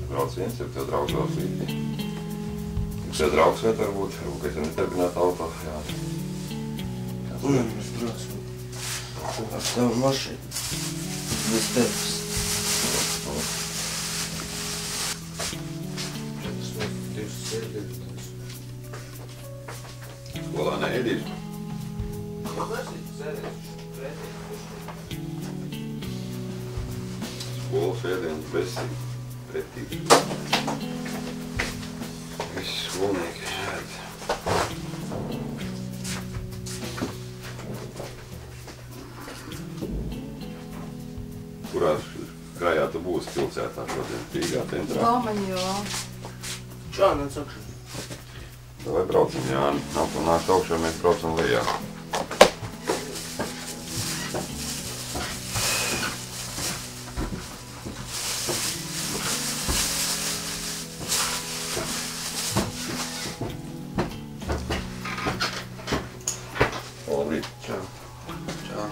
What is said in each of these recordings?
Brauc viens, ja tev draugs vēl līdzi. Tev draugs vai varbūt, ka tev nedarbināta auto, jā. Es braucu ar tavu mašīnu. Bez tevis. Skolā neēdīs? Skolas ēdienas besīgi. Pretīgi. Visi skolnieki ēd. Kurā krājā tu būsi pilsētā šodien? Rīgā centrā? Lamaņo. Čā, nāc augšā. Davai braucam, Jāni. Nāc augšā, mēs braucam lejā. Labrīt. Čau. Čau.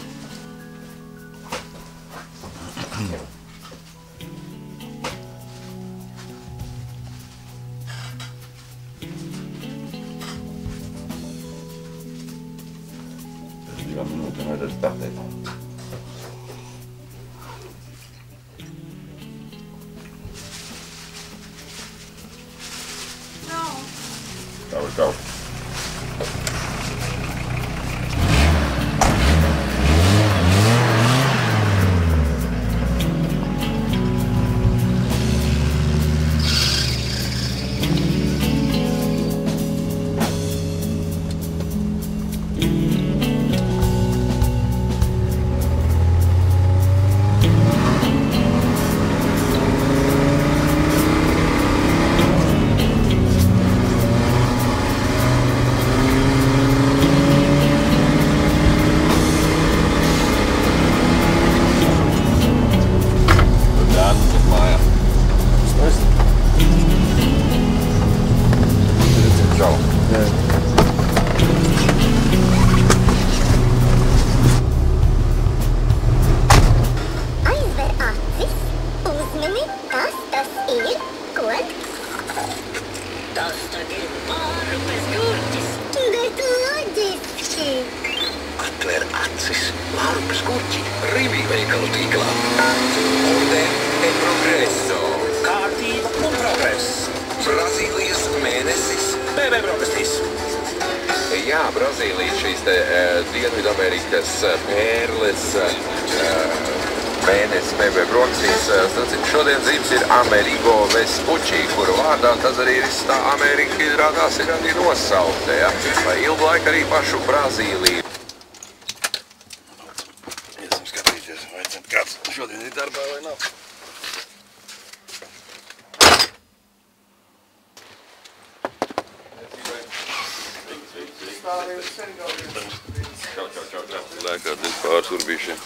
Divām minūtēm vajadzētu startēt. Čau. Aizver acis, uzmini, kas tas ir, ko? Tas tad ir pārupes gurķis. Bet loģiski. Atver acis, pārupes gurķi, Rivī veikalu tīklā. Orden e progreso. Kārtība un progress. Brazīlijas mēnesis. BB brokastīs. Jā, Brazīlija šīs te Dienvidamerikas pērles mēnesis BB brokastīs. Šodien dzīves ir Amerigo Vespucci, kuru vārdā tas arī ir tā Amerika izrādās ir arī nosaukta, ja? Vai ilgu laiku arī pašu Brazīliju. Iesim skatīties, vai kāds šodien ir darbā vai nav. Čau. Lēkāt bez pāris urbīšiem.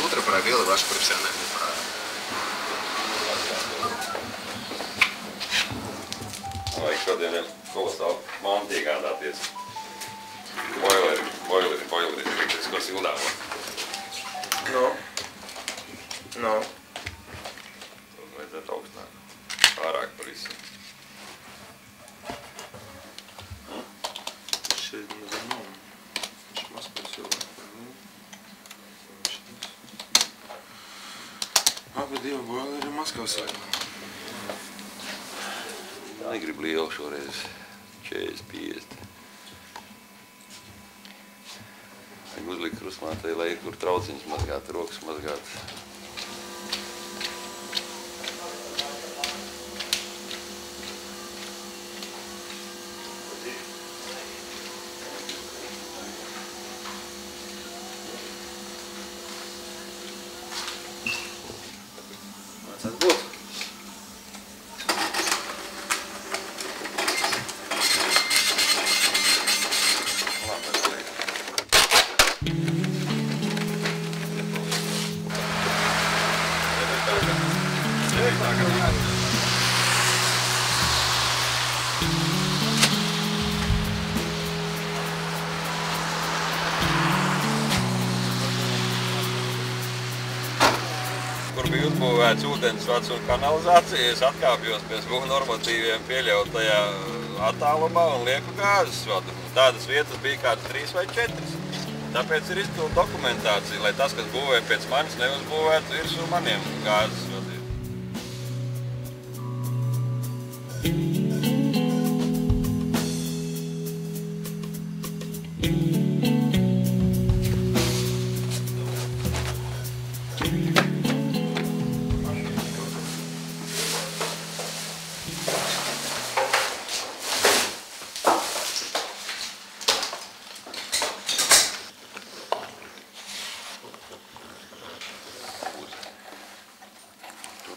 Утро провела ваша профессиональная права. Vajag šodien ir kolosāli manti iegādāties. Boileri, ko sildāmā. No. Tad vajadzētu augstāk. Pārāk par visu. Šeit nezinu. Viņš Maskavas jau var. Abi divi boileri Maskavas vai. Negribu lielu šoreiz. 40-50. Vajag uzlikt krustmātei, lai ir kur trauciņas mazgāt, rokas mazgāt. Tas būtu. Tā kā uzbūvēts ūdensvads un kanalizācija, es atkāpjos pie SBU normatīviem pieļautajā attālumā un lieku gāzes vadu. Tādas vietas bija kāds 3 vai 4. Tāpēc ir izpildu dokumentācija, lai tas, kas būvē pēc manis, neuzbūvētu virsū maniem gāzes vadiem.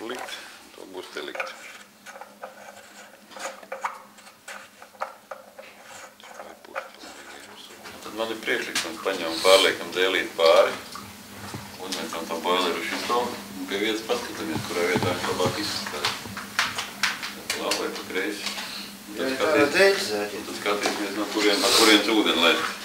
Likt, to būs te likt. Tad man ir priekšlikums paņemam pārliekam dēlīt pāri, uzmetam to boileru šito un pie vietas paskatāmies, kurā vietā viņš labāk izskatās. Labi, pa kreisi. Tad skatīsimies, no kurienes ūdeni lēt.